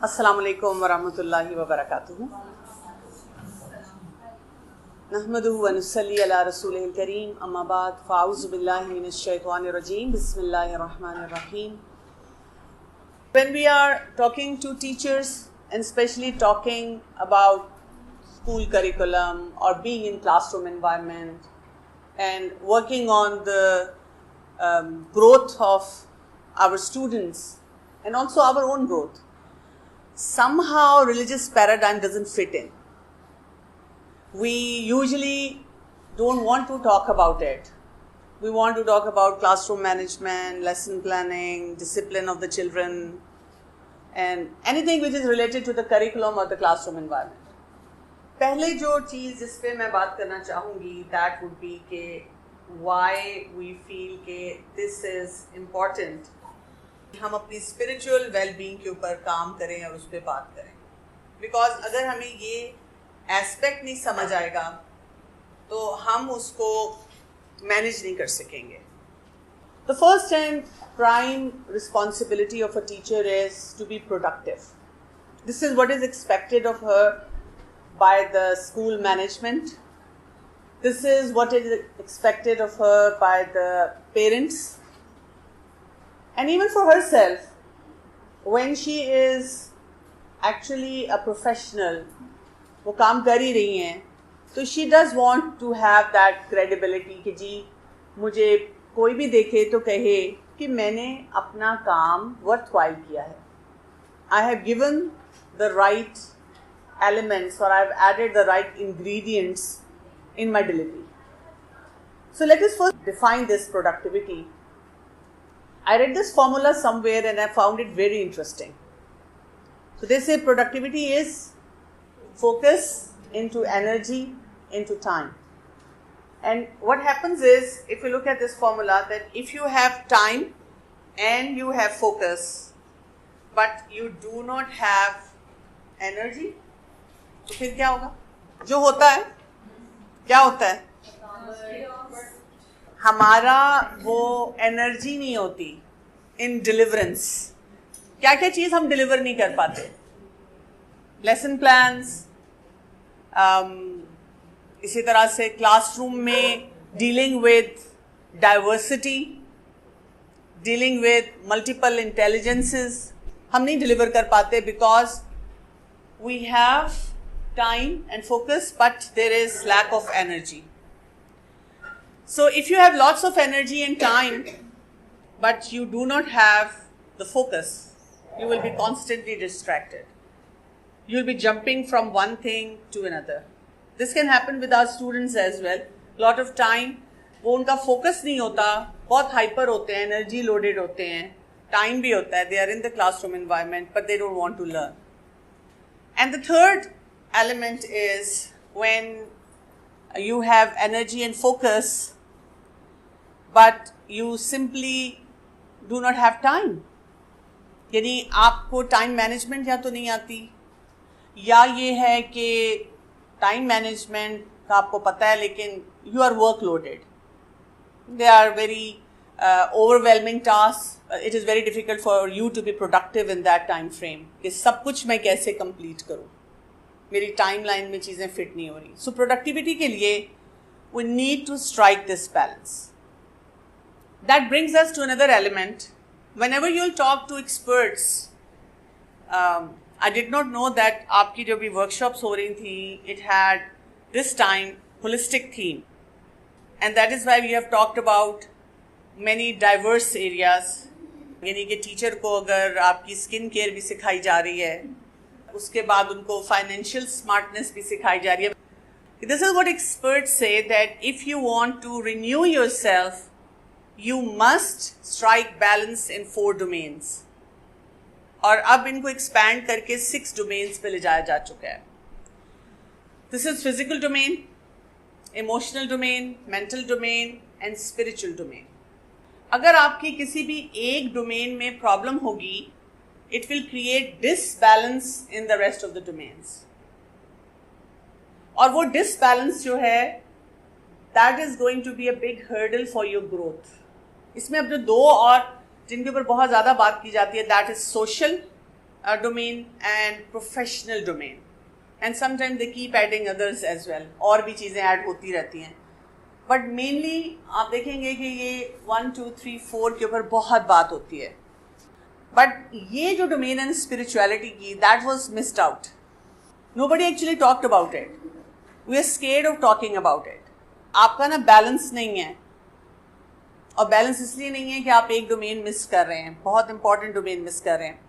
अस्सलामु अलैकुम वरहमतुल्लाहि वबरकातुहू। नहमदुहु व नुसल्ली अला रसूलिहिल करीम, अम्मा बाद, फ़ाऊज़ु बिल्लाहि मिनश शैतानिर रजीम, बिस्मिल्लाहिर रहमानिर रहीम। When we are talking to teachers and especially talking about school curriculum or being in classroom environment and working on the growth of our students and also our own growth, somehow religious paradigm doesn't fit in. We usually don't want to talk about it. We want to talk about classroom management, lesson planning, discipline of the children, and anything which is related to the curriculum or the classroom environment. पहले जो चीज़ जिस पे मैं बात करना चाहूँगी that would be के why we feel के this is important, हम अपनी spiritual well-being के ऊपर काम करें और उस पर बात करें. Because अगर हमें ये aspect नहीं समझ आएगा तो हम उसको manage नहीं कर सकेंगे. The first and prime responsibility of a teacher is to be productive. This is what is expected of her by the school management. This is what is expected of her by the parents. And even for herself, when she is actually a professional, वो काम कर ही रही हैं, तो she does want to have that credibility कि जी मुझे कोई भी देखे तो कहे कि मैंने अपना काम worthwhile किया है. I have given the right elements or I have added the right ingredients in my delivery. So let us first define this productivity. I read this formula somewhere and I found it very interesting. So they say productivity is focus into energy into time. And what happens is, if you look at this formula, that if you have time and you have focus, but you do not have energy, तो फिर क्या होगा? जो होता है, क्या होता है? हमारा वो एनर्जी नहीं होती इन डिलीवरेंस. क्या क्या चीज़ हम डिलीवर नहीं कर पाते? लेसन प्लान्स, इसी तरह से क्लासरूम में dealing with diversity, dealing with multiple intelligences हम नहीं डिलीवर कर पाते because we have time and focus, but there is lack of energy. So if you have lots of energy and time, but you do not have the focus, you will be constantly distracted. You will be jumping from one thing to another. This can happen with our students as well. Lot of time, वो उनका focus नहीं होता, बहुत hyper होते हैं, energy loaded होते हैं, time भी होता है, they are in the classroom environment, but they don't want to learn. And the third element is when you have energy and focus but you simply do not have time. यानी आपको time management या तो नहीं आती, या ये है कि टाइम मैनेजमेंट का आपको पता है लेकिन you are work loaded. They are very overwhelming task. It is very difficult for you to be productive in that time frame कि सब कुछ मैं कैसे कंप्लीट करूँ, मेरी टाइमलाइन में चीज़ें फिट नहीं हो रही. सो प्रोडक्टिविटी के लिए we need to strike this balance. That brings us to another element. Whenever you will talk to experts, I did not know that आपकी जो भी वर्कशॉप्स हो रही थी, it had this time holistic theme, and that is why we have talked about many diverse areas. यानी कि teacher को अगर आपकी स्किन केयर भी सिखाई जा रही है, उसके बाद उनको फाइनेंशियल स्मार्टनेस भी सिखाई जा रही है. दिस इज व्हाट एक्सपर्ट्स से, that if you want to renew yourself you must strike balance in 4 domains. और अब इनको एक्सपैंड करके 6 डोमेन्स पे ले जाया जा चुका है. This is physical domain, emotional domain, mental domain and spiritual domain. अगर आपकी किसी भी एक डोमेन में प्रॉब्लम होगी, it will create disbalance in the rest of the domains. और वो disbalance जो है, that is going to be a big hurdle for your growth. इसमें अब जो 2 और जिनके ऊपर बहुत ज़्यादा बात की जाती है, that is social domain and professional domain, and sometimes they keep adding others as well. और भी चीज़ें ऐड होती रहती हैं, but mainly आप देखेंगे कि ये 1, 2, 3, 4 के ऊपर बहुत बात होती है. But ये जो domain है spirituality की, that was missed out. Nobody actually talked about it. We are scared of talking about it. आपका ना balance नहीं है, और balance इसलिए नहीं है कि आप एक domain miss कर रहे हैं, बहुत important domain miss कर रहे हैं.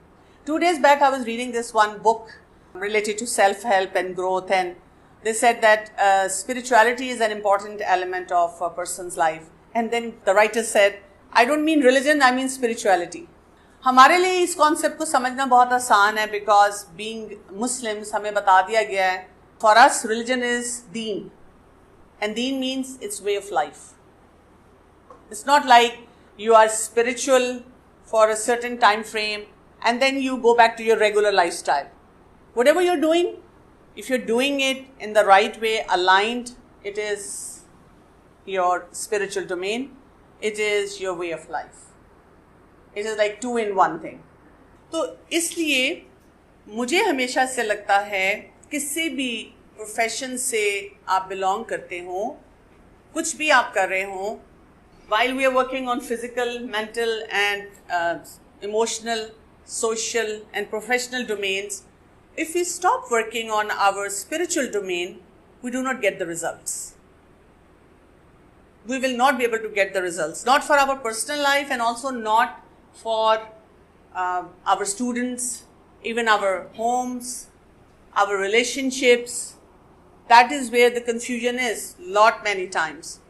2 days back I was reading this one book related to self-help and growth, and they said that spirituality is an important element of a person's life. And then the writer said, I don't mean religion, I mean spirituality. हमारे लिए इस concept को समझना बहुत आसान है, because being Muslims हमें बता दिया गया है, for us religion is Deen, and Deen means it's way of life. It's not like you are spiritual for a certain time frame and then you go back to your regular lifestyle. Whatever you're doing, if you're doing it in the right way, aligned, it is your spiritual domain, it is your way of life. It is like 2 in 1 thing. तो इसलिए मुझे हमेशा से लगता है किसी भी profession से आप बिलोंग करते हो, कुछ भी आप कर रहे हो, while we are working on physical, mental and emotional, social and professional domains, if we stop working on our spiritual domain, we do not get the results. We will not be able to get the results, not for our personal life and also not for our students, even our homes, our relationships. That is where the confusion is, many times.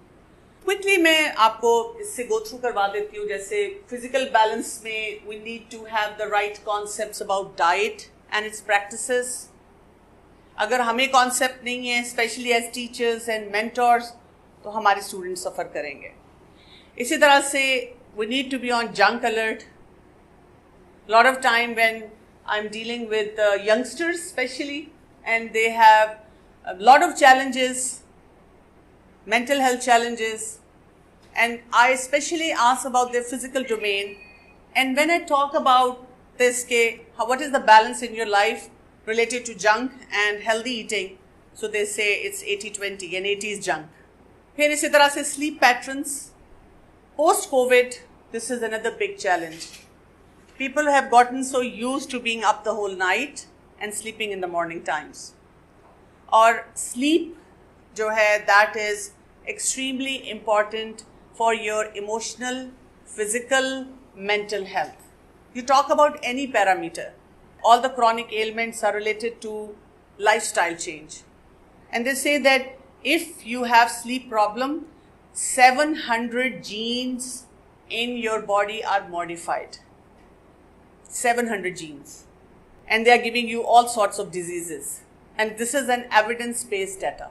Quickly मैं आपको इससे go through करवा देती हूँ. जैसे physical balance में we need to have the right concepts about diet and its practices. अगर हमें concept नहीं है, especially as teachers and mentors, तो हमारे students suffer करेंगे. इसी तरह से we need to be on junk alert. A lot of time when I'm dealing with youngsters especially, and they have a lot of challenges, mental health challenges, and I especially ask about their physical domain. And when I talk about this, what is the balance in your life related to junk and healthy eating, so they say it's 80-20 and 80 is junk. फिर इसी तरह से sleep patterns. Post-COVID, this is another big challenge. People have gotten so used to being up the whole night and sleeping in the morning times. और sleep जो है, that is extremely important for your emotional, physical, mental health. You talk about any parameter. All the chronic ailments are related to lifestyle change. And they say that if you have sleep problem, 700 genes in your body are modified. 700 genes. And they are giving you all sorts of diseases. And this is an evidence-based data.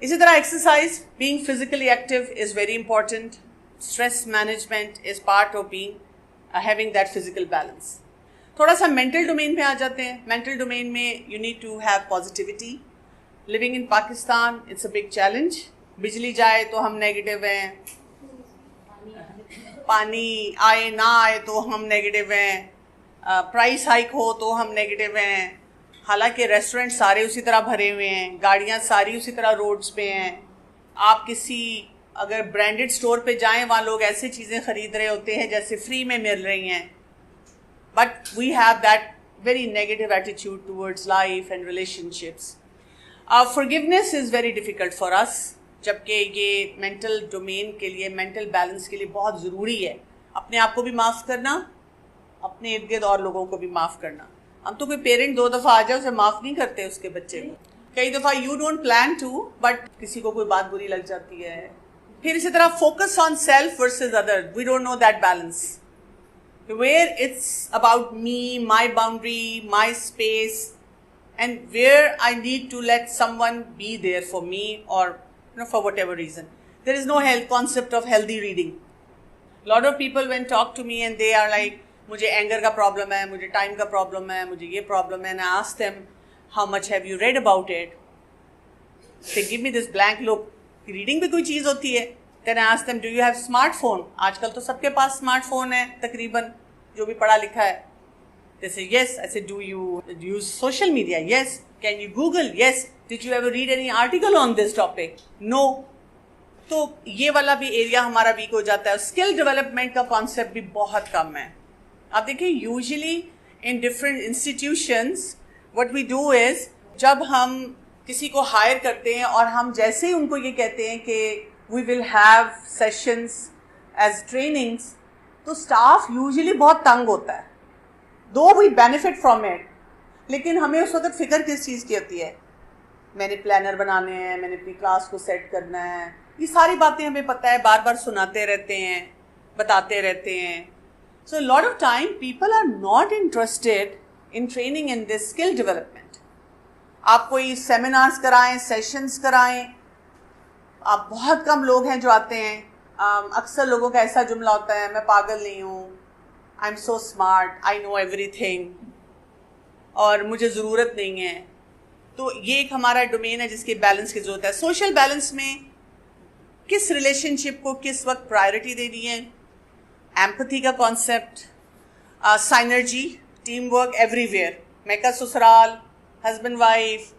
इसी तरह exercise, being physically active is very important. Stress management is part of being having that physical balance. थोड़ा सा mental domain में आ जाते हैं. Mental domain में you need to have positivity. Living in Pakistan, it's a big challenge. बिजली जाए तो हम negative हैं. पानी आए ना आए तो हम negative हैं. प्राइस हाइक हो तो हम negative हैं. हालांकि रेस्टोरेंट सारे उसी तरह भरे हुए हैं, गाड़ियाँ सारी उसी तरह रोड्स पे हैं. आप किसी अगर ब्रांडेड स्टोर पे जाएं, वहाँ लोग ऐसे चीज़ें ख़रीद रहे होते हैं जैसे फ्री में मिल रही हैं. But we have that very negative attitude towards life and relationships. Forgiveness is very difficult for us, जबकि ये मेंटल डोमेन के लिए, मेंटल बैलेंस के लिए बहुत ज़रूरी है. अपने आप को भी माफ़ करना, अपने इर्द गिर्द और लोगों को भी माफ़ करना. हम तो कोई पेरेंट 2 दफ़ा आ जाए उसे माफ़ नहीं करते उसके बच्चे को. कई दफ़ा you don't plan to, but किसी को कोई बात बुरी लग जाती है. फिर इसी तरह focus on self versus other. We don't know that balance, where it's about me, my boundary, my space, and where I need to let someone be there for me और for whatever reason. There is no health concept of healthy reading. Lot of people when talk to me and they are like, मुझे anger का problem है, मुझे time का problem है, मुझे ये problem है. And I ask them, how much have you read about it? They give me this blank look. Reading भी कोई चीज़ होती है. Then I ask them, do you have smartphone? आजकल तो सबके पास स्मार्टफोन है तकरीबन, जो भी पढ़ा लिखा है. They say, yes. I said, do you use social media? Yes. Can you Google? Yes. Did you ever read any article on this topic? No. तो ये वाला भी एरिया हमारा वीक हो जाता है. स्किल डेवलपमेंट का कॉन्सेप्ट भी बहुत कम है. आप देखिए, usually in different institutions what we do is, जब हम किसी को हायर करते हैं और हम जैसे ही उनको ये कहते हैं कि we will have sessions as trainings, तो स्टाफ यूजुअली बहुत तंग होता है. दो वी बेनिफिट फ्रॉम इट, लेकिन हमें उस वक्त फिक्र किस चीज़ की होती है? मैंने प्लानर बनाने हैं, मैंने अपनी क्लास को सेट करना है, ये सारी बातें हमें पता है, बार बार सुनाते रहते हैं, बताते रहते हैं. So lot of time people are not interested in training in this skill development. आप कोई सेमिनार्स कराएं, सेशंस कराएं, आप बहुत कम लोग हैं जो आते हैं. अक्सर लोगों का ऐसा जुमला होता है, मैं पागल नहीं हूँ, I am so smart, I know everything, और मुझे ज़रूरत नहीं है. तो ये एक हमारा डोमेन है जिसकी बैलेंस की ज़रूरत है. सोशल बैलेंस में किस रिलेशनशिप को किस वक्त प्रायोरिटी देनी है, एम्पैथी का concept, synergy, team work everywhere, मैका ससुराल, husband wife,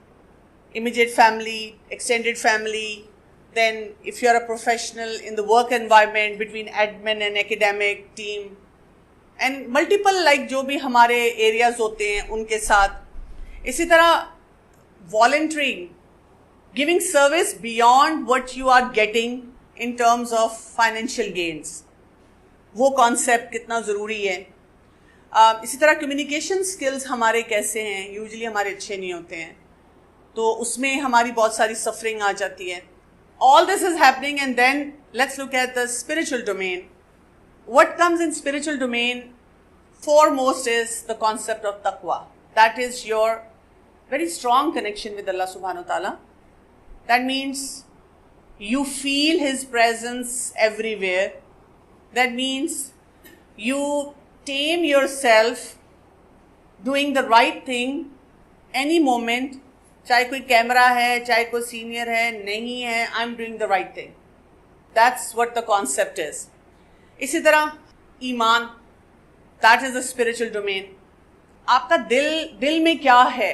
immediate family, extended family, then if you are a professional in the work environment between admin and academic team, and multiple like जो भी हमारे areas होते हैं उनके साथ. इसी तरह volunteering, giving service beyond what you are getting in terms of financial gains, वो concept कितना ज़रूरी है. इसी तरह communication skills हमारे कैसे हैं, usually हमारे अच्छे नहीं होते हैं, तो उसमें हमारी बहुत सारी सफरिंग आ जाती है. All this is happening, and then let's look at the spiritual domain. What comes in spiritual domain foremost is the concept of taqwa. That is your very strong connection with Allah subhanahu wa ta'ala. That means you feel His presence everywhere. That means you tame yourself doing the right thing any moment. चाहे कोई camera है, चाहे कोई senior है, नहीं है, I am doing the right thing. That's what the concept is. इसी तरह ईमान, that is the spiritual domain. आपका दिल में क्या है?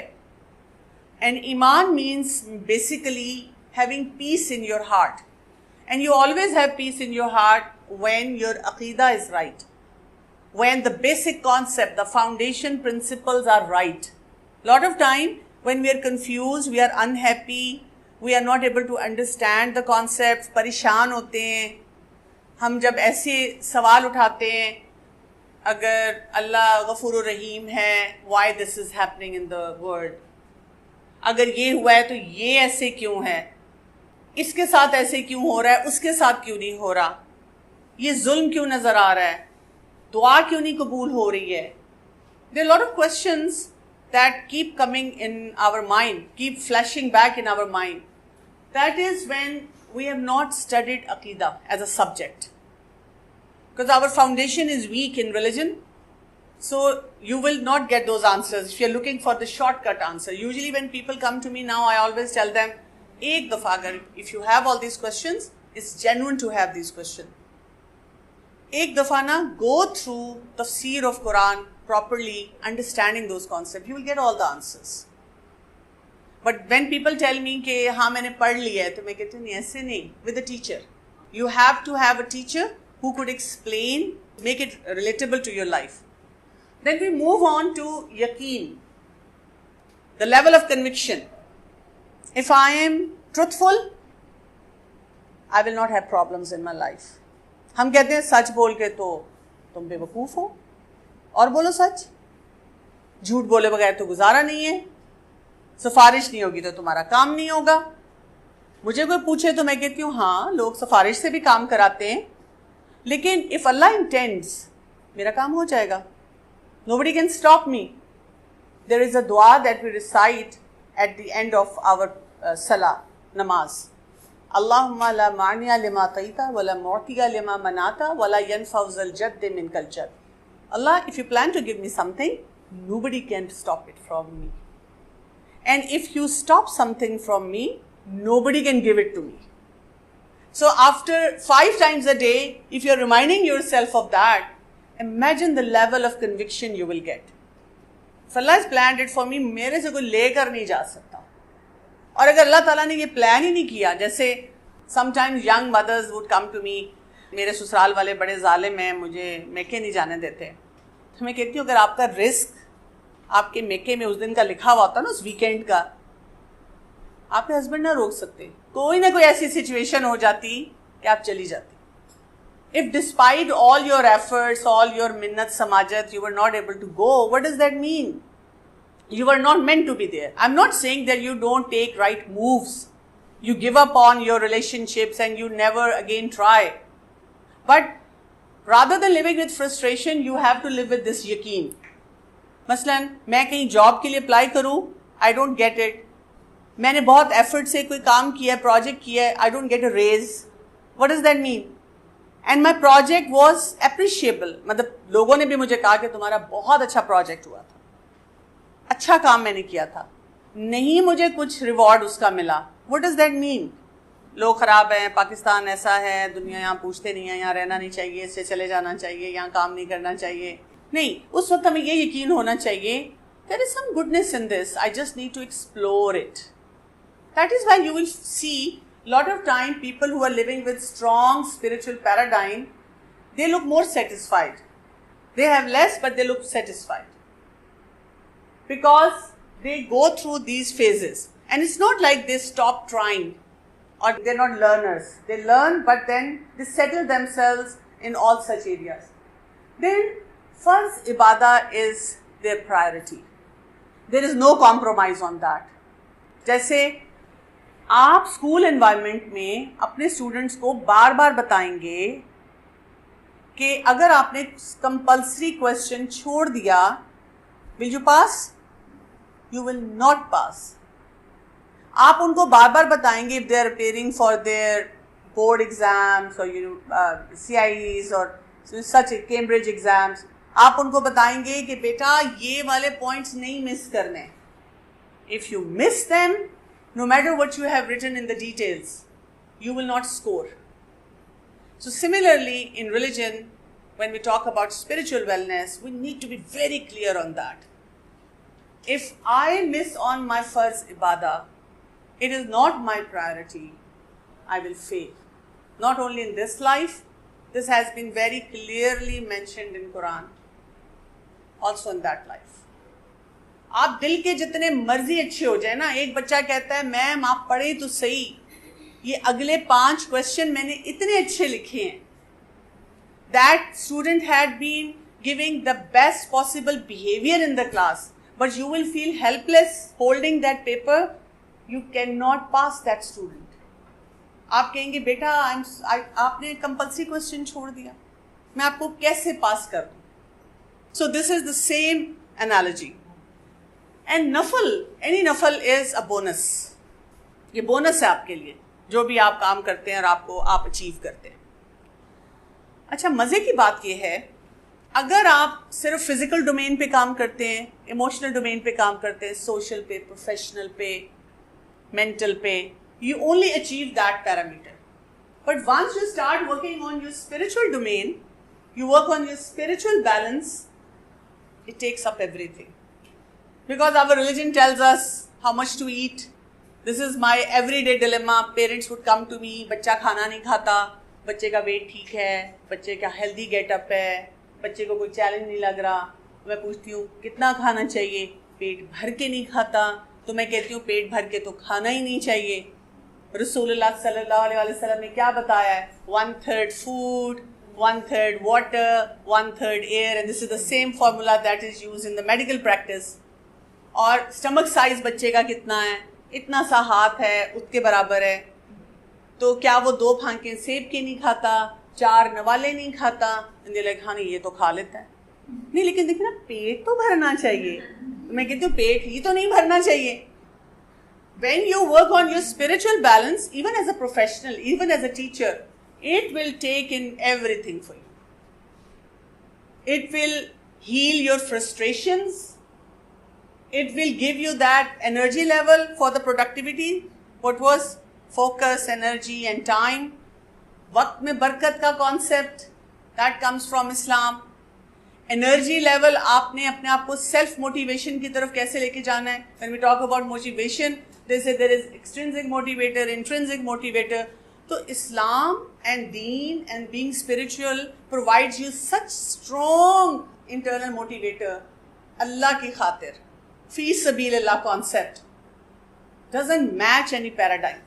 एंड ईमान means basically having peace in your heart, and you always have peace in your heart when your अकीदा is right, when the basic concept, the foundation principles are right. Lot of time when we are confused, we are unhappy, we are not able to understand the concepts, परेशान होते हैं. हम जब ऐसे सवाल उठाते हैं, अगर अल्लाह गफूर रहीम है, why this is happening in the world, अगर ये हुआ है तो ये ऐसे क्यों है, इसके साथ ऐसे क्यों हो रहा है, उसके साथ क्यों नहीं हो रहा, ये जुल्म क्यों नज़र आ रहा है, दुआ क्यों नहीं कबूल हो रही है. There are a lot of questions that keep coming in our mind, keep flashing back in our mind. That is when we have not studied Aqidah as a subject. Because our foundation is weak in religion, so you will not get those answers if you are looking for the shortcut answer. Usually when people come to me now, I always tell them, ek dafa agar if you have all these questions, it's genuine to have these questions. Ek dafa na go through tafsir of Quran properly, understanding those concepts, you will get all the answers. But when people tell me कि हाँ मैंने पढ़ लिया है, तो मैं कहती हूँ नहीं, ऐसे नहीं. With a teacher, you have to have a teacher who could explain, make it relatable to your life. Then we move on to yaqeen, the level of conviction. If I am truthful, I will not have problems in my life. हम कहते हैं सच बोल के तो तुम बेवकूफ़ हो, और बोलो सच. झूठ बोले बगैर तो गुजारा नहीं है. सिफारिश नहीं होगी तो तुम्हारा काम नहीं होगा. मुझे कोई पूछे तो मैं कहती हूँ हाँ, लोग सिफारिश से भी काम कराते हैं, लेकिन इफ अल्लाह इंटेंड्स, मेरा काम हो जाएगा. Nobody can stop me. There is a दुआ that we recite at the end of our सला नमाज. अल्लाहुम्मा ला मानिया लिमा तईता वला मुअतिया लिमा मनाता वला यनफउज़ल जद्द मिनकल जद्द. Allah, if you plan to give me something, nobody can stop it from me. And if you stop something from me, nobody can give it to me. So after 5 times a day, if you're reminding yourself of that, imagine the level of conviction you will get. Allah has planned it for me, मेरे से कोई लेकर नहीं जा सकता. और अगर अल्लाह ताला ने ये प्लान ही नहीं किया, जैसे sometimes young mothers would come to me, मेरे ससुराल वाले बड़े जालिम हैं, मुझे मेके नहीं जाने देते. तो मैं कहती हूँ अगर आपका रिस्क आपके मेके में उस दिन का लिखा हुआ होता ना, उस वीकेंड का, आपके हस्बैंड ना रोक सकते. कोई ना कोई ऐसी सिचुएशन हो जाती कि आप चली जाती. If despite all your efforts, all your minnat samajat, you were not able to go, what does that mean? You were not meant to be there. I'm not saying that you don't take right moves. You give up on your relationships and you never again try. But rather than living with frustration, you have to live with this yaqeen. मसलन मैं कहीं job के लिए apply करूँ, I don't get it. मैंने बहुत effort से कोई काम किया है, प्रोजेक्ट किया है, I don't get a raise. What does that mean? And my project was appreciable. मतलब लोगों ने भी मुझे कहा कि तुम्हारा बहुत अच्छा प्रोजेक्ट हुआ था, अच्छा काम मैंने किया था, नहीं मुझे कुछ रिवॉर्ड उसका मिला. What does that mean? लोग ख़राब हैं, पाकिस्तान ऐसा है, दुनिया यहाँ पूछते नहीं है, यहाँ रहना नहीं चाहिए, इससे चले जाना चाहिए, यहाँ काम नहीं करना चाहिए. नहीं, उस वक्त हमें ये यकीन होना चाहिए there is some goodness in this, I just need to explore it. That is why you will see lot of time people who are living with strong spiritual paradigm, they look more satisfied. They have less but they look satisfied. Because they go through these phases. And it's not like they stop trying or they're not learners. They learn but then they settle themselves in all such areas. Then first ibadah is their priority. There is no compromise on that. जैसे आप school environment में अपने students को बार बार बताएंगे कि अगर आपने कंपल्सरी क्वेश्चन छोड़ दिया, will you pass? You will not pass. आप उनको बार बार बताएंगे if they are preparing for their board exams और CIEs और सच कैम्ब्रिज एग्जाम्स, आप उनको बताएंगे कि बेटा ये वाले पॉइंट्स नहीं मिस करने. If you miss them, no matter what you have written in the details, you will not score. So similarly in religion, when we talk about spiritual wellness, we need to be very clear on that. If I miss on my first ibadah, it is not my priority, I will fail. Not only in this life, this has been very clearly mentioned in Quran, also in that life. आप दिल के जितने मर्जी अच्छे हो जाए ना, एक बच्चा कहता है मैम आप पढ़े तो सही, ये अगले 5 क्वेश्चन मैंने इतने अच्छे लिखे हैं. That student had been giving the best possible behaviour in the class, but you will feel helpless holding that paper, you can not pass that student. आप कहेंगे बेटा आपने कंपल्सरी क्वेश्चन छोड़ दिया, मैं आपको कैसे पास कर दूँ? So this is the same analogy. And नफल, एनी नफल इज अ बोनस. ये बोनस है आपके लिए, जो भी आप काम करते हैं और आप अचीव करते हैं. अच्छा, मज़े की बात ये है, अगर आप सिर्फ फिजिकल डोमेन पे काम करते हैं, इमोशनल डोमेन पे काम करते हैं, सोशल पे, प्रोफेशनल पे, मेंटल पे, you only achieve that parameter. But once you start working on your spiritual domain, you work on your spiritual balance, it takes up everything. Because our religion tells us how much to eat. This is my everyday dilemma. Parents would come to me, बच्चा खाना नहीं खाता, बच्चे का wait ठीक है, बच्चे का हेल्दी गेटअप है, बच्चे को कोई चैलेंज नहीं लग रहा. मैं पूछती हूँ कितना खाना चाहिए? पेट भर के नहीं खाता. तो मैं कहती हूँ पेट भर के तो खाना ही नहीं चाहिए. रसूलुल्लाह सल्लल्लाहु अलैहि वसल्लम ने क्या बताया है? 1/3 food, 1/3 water, 1/3 air, and this is the same formula that is used in the medical practice. और स्टमक साइज बच्चे का कितना है? इतना सा हाथ है, उसके बराबर है. तो क्या वो 2 फांके सेब के नहीं खाता, 4 नवाले नहीं खाता? हाँ नहीं, ये तो खा लेता है. नहीं, लेकिन देखिए ना, पेट तो भरना चाहिए. तो मैं कहती हूँ पेट ही तो नहीं भरना चाहिए. When you work on your spiritual balance, even as a professional, even as a teacher, it will take in everything for you. It will heal your frustrations. It will give you that energy level for the productivity. What was focus, energy and time. वक्त में बरकत का concept, that comes from Islam. Energy level आपने अपने आप को self motivation की तरफ कैसे लेके जाना है. When we talk about motivation, they say there is extrinsic motivator, intrinsic motivator. तो इस्लाम एंड दीन and being spiritual provides you such strong internal motivator. अल्लाह की खातिर फी सबीलिल्लाह concept doesn't match any paradigm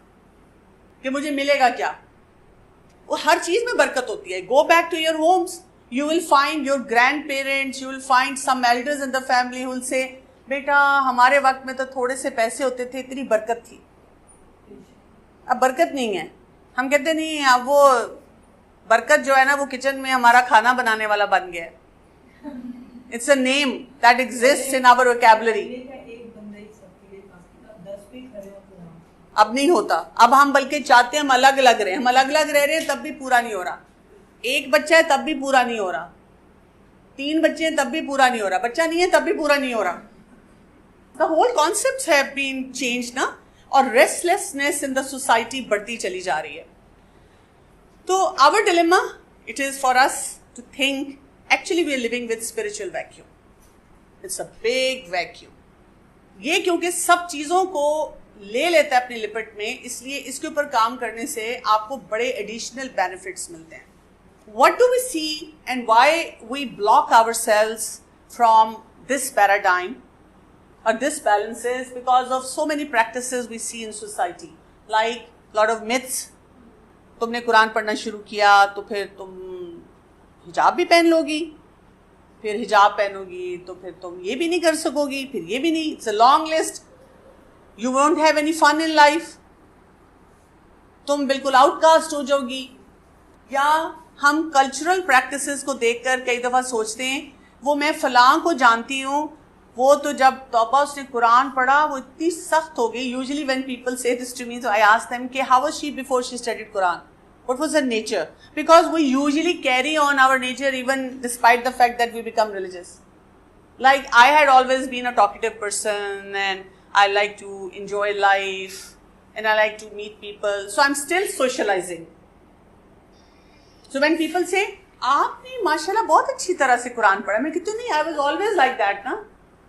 कि मुझे मिलेगा क्या. वो हर चीज में बरकत होती है. Go back to your homes, you will find your grandparents, you will find some elders in the family who will say, बेटा हमारे वक्त में तो थोड़े से पैसे होते थे, इतनी बरकत थी. अब बरकत नहीं है. हम कहते नहीं, अब वो बरकत जो है ना वो किचन में हमारा खाना बनाने वाला बन गया है. It's a name that exist in our vocabulary. अब नहीं होता. अब हम बल्कि चाहते हैं हम अलग अलग रहे. हम अलग अलग रह रहे हैं तब भी पूरा नहीं हो रहा. एक बच्चा है तब भी पूरा नहीं हो रहा. 3 बच्चे हैं तब भी पूरा नहीं हो रहा. बच्चा नहीं है तब भी पूरा नहीं हो रहा. The whole concepts have been changed ना. और रेस्टलेसनेस इन द सोसाइटी बढ़ती चली जा रही है. तो our dilemma it is for us to think actually we are living with spiritual vacuum. It's a big vacuum. ये क्योंकि सब चीजों को ले लेता है अपनी लिपट में, इसलिए इसके ऊपर काम करने से आपको बड़े एडिशनल बेनिफिट्स मिलते हैं. What do we see and why we block ourselves from this paradigm or this balance is because of so many practices we see in society, like lot of myths. तुमने कुरान पढ़ना शुरू किया तो फिर तुम हिजाब भी पहन लोगी, फिर हिजाब पहनोगी तो फिर तुम ये भी नहीं कर सकोगी, फिर ये भी नहीं. It's a long list. You won't have any fun in life. तुम बिल्कुल आउटकास्ट हो जाओगी. या हम कल्चरल प्रैक्टिसेस को देखकर कई दफ़ा सोचते हैं वो मैं फ़लाँ को जानती हूँ, वो तो जब तौबा उसने कुरान पढ़ा वो इतनी सख्त हो गई. Usually when people say this to me, so I ask them कि how was she before she studied Quran? What was her nature? Because we usually carry on our nature even despite the fact that we become religious. Like I had always been a talkative person and I like to enjoy life and I like to meet people, so I'm still socializing. So when people say, आपने माशाल्लाह बहुत अच्छी तरह से कुरान पढ़ा, मैं कहती हूँ नहीं, I was always like that ना.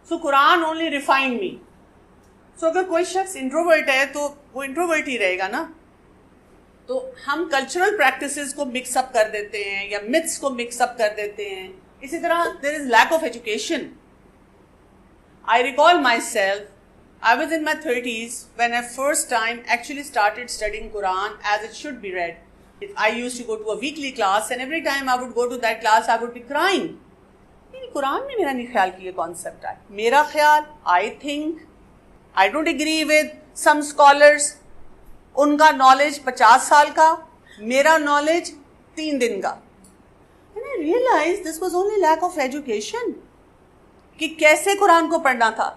So Quran only refined me. So अगर कोई शख्स इंट्रोवर्ट है तो वो इंट्रोवर्ट ही रहेगा ना. तो हम कल्चरल प्रैक्टिसेस को मिक्सअप कर देते हैं या मिथ्स को मिक्सअप कर देते हैं. इसी तरह there is lack of education. I recall myself, I was in my 30s when I first time actually started studying Quran as it should be read. I used to go to a weekly class and every time I would go to that class I would be crying. Quran में मेरा नहीं ख्याल कि ये concept है. मेरा ख्याल, I think, I don't agree with some scholars. उनका नॉलेज 50 साल का, मेरा नॉलेज 3 दिन का. And I realized this was only lack of education. कि कैसे कुरान को पढ़ना था.